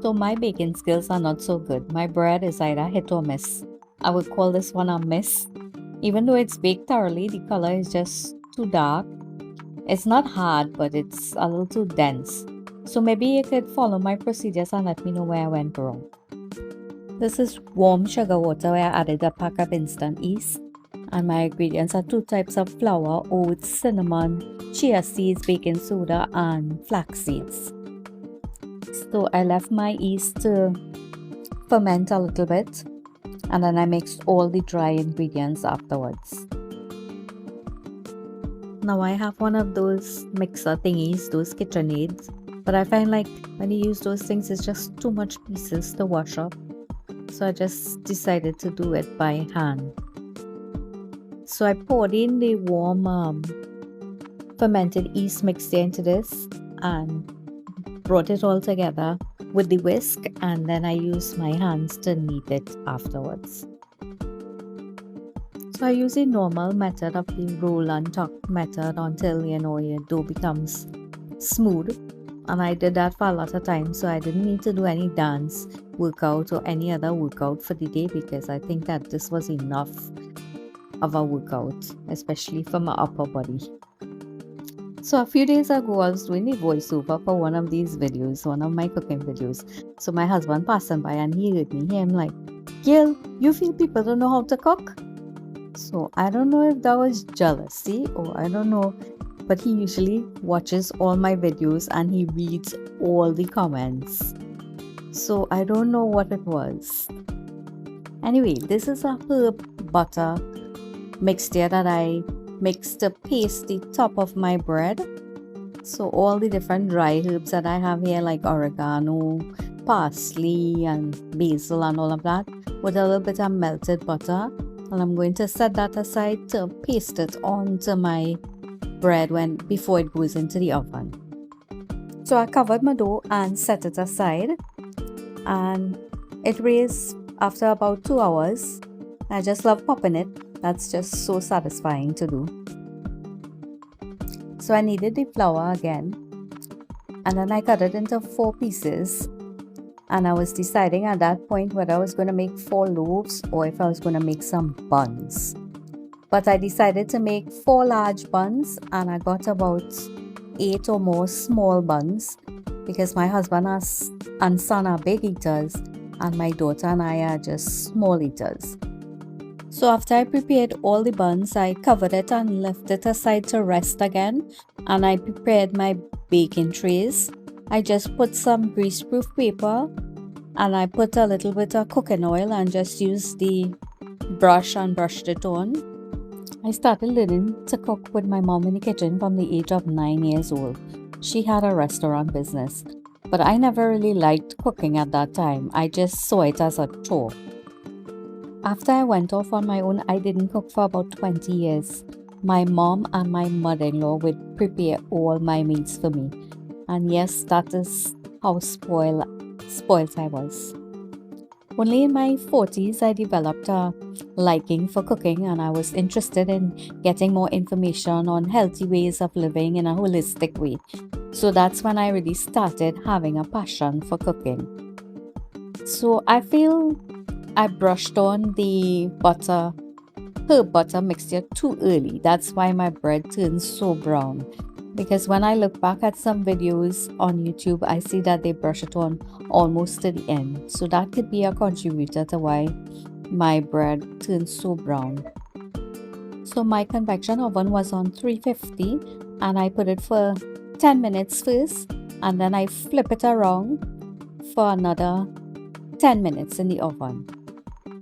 So my baking skills are not so good. My bread is either hit or miss. I would call this one a miss. Even though it's baked thoroughly, the color is just too dark. It's not hard, but it's a little too dense. So maybe you could follow my procedures and let me know where I went wrong. This is warm sugar water where I added a pack of instant yeast. And my ingredients are 2 types of flour, oats, cinnamon, chia seeds, baking soda, and flax seeds. So I left my yeast to ferment a little bit, and then I mixed all the dry ingredients afterwards. Now I have one of those mixer thingies, those KitchenAids, but I find like when you use those things, it's just too much pieces to wash up. So I just decided to do it by hand. So I poured in the warm fermented yeast mixture into this and brought it all together with the whisk, and then I used my hands to knead it afterwards. So I use the normal method of the roll and tuck method until your dough becomes smooth, and I did that for a lot of time, so I didn't need to do any dance workout or any other workout for the day because I think that this was enough of a workout, especially for my upper body. So a few days ago, I was doing a voiceover for one of these videos, one of my cooking videos. So my husband passing by and he heard me. Him like, "Girl, you feel people don't know how to cook?" So I don't know if that was jealousy or I don't know, but he usually watches all my videos and he reads all the comments. So I don't know what it was. Anyway, this is a herb butter mixture that I mixed to paste the top of my bread. So all the different dry herbs that I have here, like oregano, parsley and basil and all of that, with a little bit of melted butter, and I'm going to set that aside to paste it onto my bread before it goes into the oven. So I covered my dough and set it aside, and it raised after about 2 hours. I just love popping it. That's just so satisfying to do. So I kneaded the flour again, and then I cut it into 4 pieces, and I was deciding at that point whether I was going to make 4 loaves or if I was going to make some buns. But I decided to make 4 large buns, and I got about 8 or more small buns because my husband and son are big eaters and my daughter and I are just small eaters. So after I prepared all the buns, I covered it and left it aside to rest again, and I prepared my baking trays. I just put some greaseproof paper and I put a little bit of cooking oil and just used the brush and brushed it on. I started learning to cook with my mom in the kitchen from the age of 9 years old. She had a restaurant business, but I never really liked cooking at that time. I just saw it as a chore. After I went off on my own, I didn't cook for about 20 years. My mom and my mother-in-law would prepare all my meals for me. And yes, that is how spoiled I was. Only in my 40s, I developed a liking for cooking, and I was interested in getting more information on healthy ways of living in a holistic way. So that's when I really started having a passion for cooking. So I feel I brushed on the herb butter mixture too early. That's why my bread turns so brown. Because when I look back at some videos on YouTube, I see that they brush it on almost to the end. So that could be a contributor to why my bread turns so brown. So my convection oven was on 350 and I put it for 10 minutes first, and then I flip it around for another 10 minutes in the oven.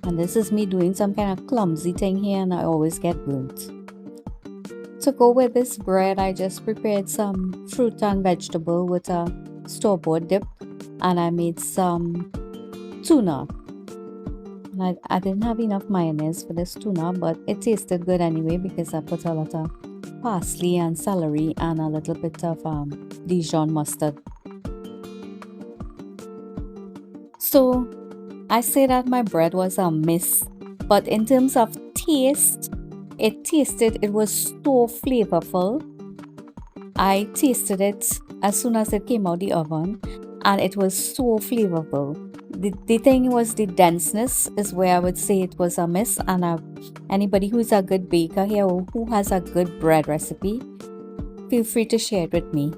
And this is me doing some kind of clumsy thing here, and I always get burnt. To go with this bread, I just prepared some fruit and vegetable with a store-bought dip, and I made some tuna. And I didn't have enough mayonnaise for this tuna, but it tasted good anyway because I put a lot of parsley and celery and a little bit of Dijon mustard. So I say that my bread was a miss, but in terms of taste, it was so flavorful. I tasted it as soon as it came out the oven, and it was so flavorful. The thing was the denseness is where I would say it was a miss, and anybody who's a good baker here or who has a good bread recipe, feel free to share it with me.